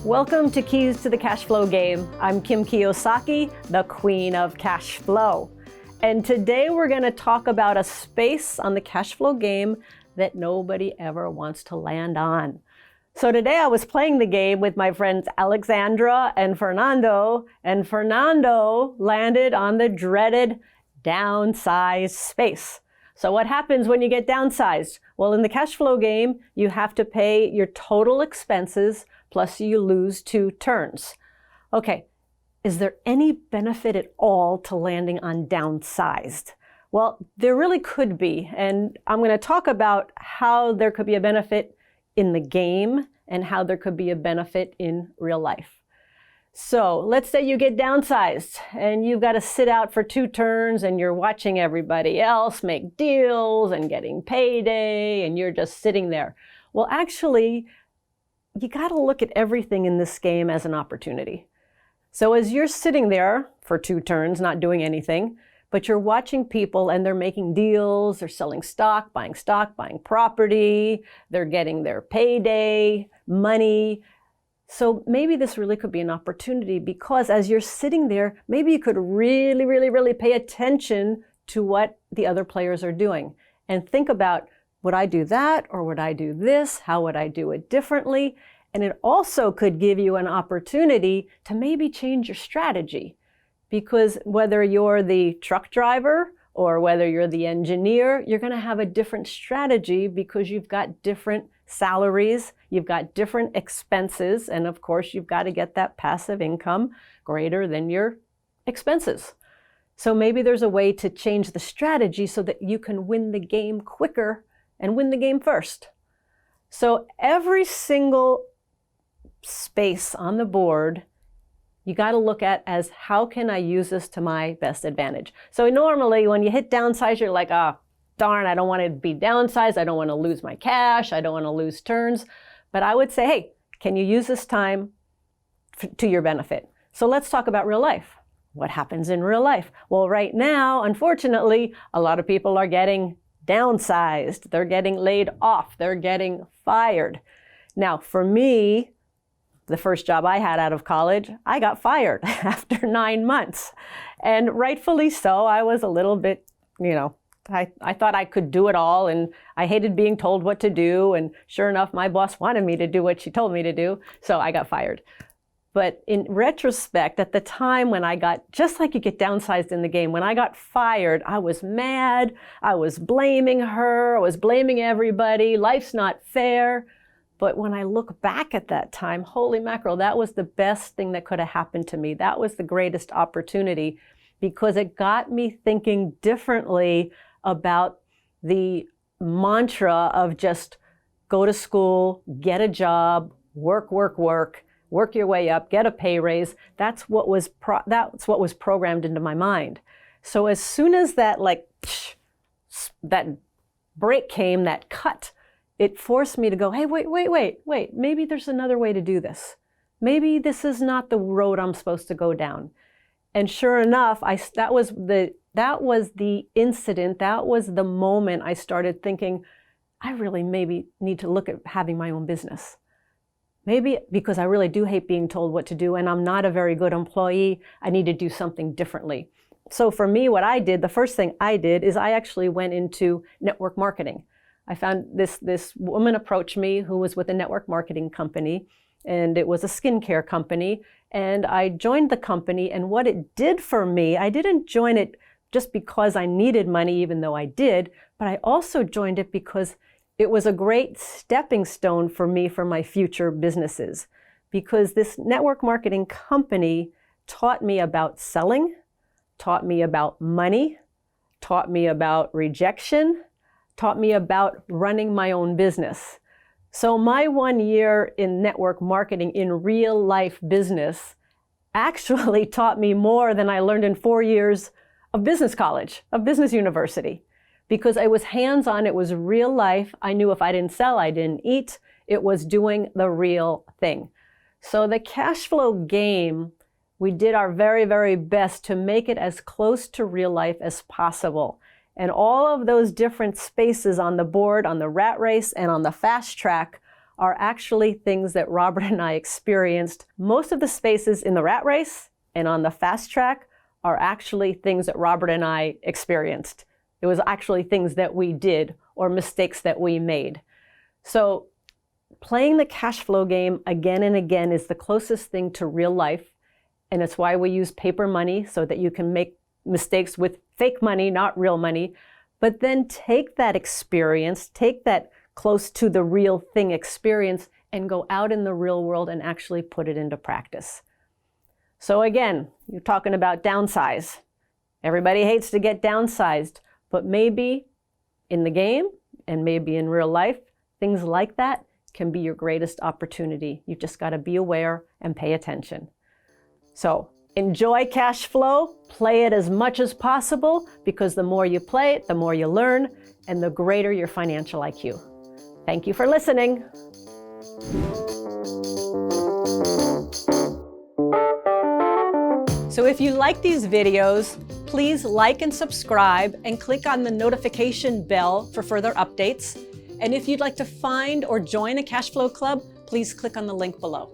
Welcome to Keys to the Cash Flow Game. I'm Kim Kiyosaki, the queen of cash flow. And today we're going to talk about a space on the cash flow game that nobody ever wants to land on. So today I was playing the game with my friends Alexandra and Fernando landed on the dreaded downsized space. So what happens when you get downsized? Well, in the cash flow game, you have to pay your total expenses plus you lose 2 turns. Okay, is there any benefit at all to landing on downsized? Well, there really could be, and I'm going to talk about how there could be a benefit in the game and how there could be a benefit in real life. So let's say you get downsized and you've got to sit out for 2 turns and you're watching everybody else make deals and getting payday and you're just sitting there. Well, actually, you got to look at everything in this game as an opportunity. So as you're sitting there for 2 turns, not doing anything, but you're watching people and they're making deals, they're selling stock, buying property, they're getting their payday, money. So maybe this really could be an opportunity because as you're sitting there, maybe you could really pay attention to what the other players are doing and think about, would I do that or would I do this? How would I do it differently? And it also could give you an opportunity to maybe change your strategy. Because whether you're the truck driver or whether you're the engineer, you're going to have a different strategy because you've got different salaries, you've got different expenses, and of course you've got to get that passive income greater than your expenses. So maybe there's a way to change the strategy so that you can win the game quicker and win the game first. So every single space on the board you got to look at as how can I use this to my best advantage? So normally when you hit downsize, you're like, oh, darn, I don't want to be downsized. I don't want to lose my cash. I don't want to lose turns. But I would say, hey, can you use this time to your benefit? So let's talk about real life. What happens in real life? Well, right now, unfortunately, a lot of people are getting downsized. They're getting laid off. They're getting fired. Now, for me, the first job I had out of college, I got fired after 9 months. And rightfully so, I was a little bit, I thought I could do it all and I hated being told what to do. And sure enough, my boss wanted me to do what she told me to do. So I got fired. But in retrospect, at the time when I got, just like you get downsized in the game, when I got fired, I was mad. I was blaming her. I was blaming everybody. Life's not fair. But when I look back at that time, holy mackerel, that was the best thing that could have happened to me. That was the greatest opportunity because it got me thinking differently about the mantra of just go to school, get a job, work your way up, get a pay raise. That's what was programmed into my mind. So as soon as that that break came, that cut, it forced me to go, hey, wait, maybe there's another way to do this. Maybe this is not the road I'm supposed to go down. And sure enough, that was the incident, that was the moment I started thinking, I really maybe need to look at having my own business. Maybe because I really do hate being told what to do and I'm not a very good employee, I need to do something differently. So for me, what I did, the first thing I did is I actually went into network marketing. I found this woman approached me who was with a network marketing company, and it was a skincare company. And I joined the company, and what it did for me, I didn't join it just because I needed money, even though I did, but I also joined it because it was a great stepping stone for me for my future businesses. Because this network marketing company taught me about selling, taught me about money, taught me about rejection, taught me about running my own business. So my 1 year in network marketing in real life business actually taught me more than I learned in 4 years of business college, of business university, because it was hands-on, it was real life. I knew if I didn't sell, I didn't eat. It was doing the real thing. So the cash flow game, we did our very, very best to make it as close to real life as possible. And all of those different spaces on the board, on the rat race and on the fast track, are actually things that Robert and I experienced. Most of the spaces in the rat race and on the fast track are actually things that Robert and I experienced. It was actually things that we did or mistakes that we made. So playing the cash flow game again and again is the closest thing to real life. And it's why we use paper money, so that you can make mistakes with fake money, not real money. But then take that experience, take that close to the real thing experience, and go out in the real world and actually put it into practice. So again, you're talking about downsize. Everybody hates to get downsized, but maybe in the game and maybe in real life, things like that can be your greatest opportunity. You've just got to be aware and pay attention. So enjoy cash flow, play it as much as possible, because the more you play it, the more you learn, and the greater your financial IQ. Thank you for listening. So if you like these videos, please like and subscribe and click on the notification bell for further updates. And if you'd like to find or join a Cashflow Club, please click on the link below.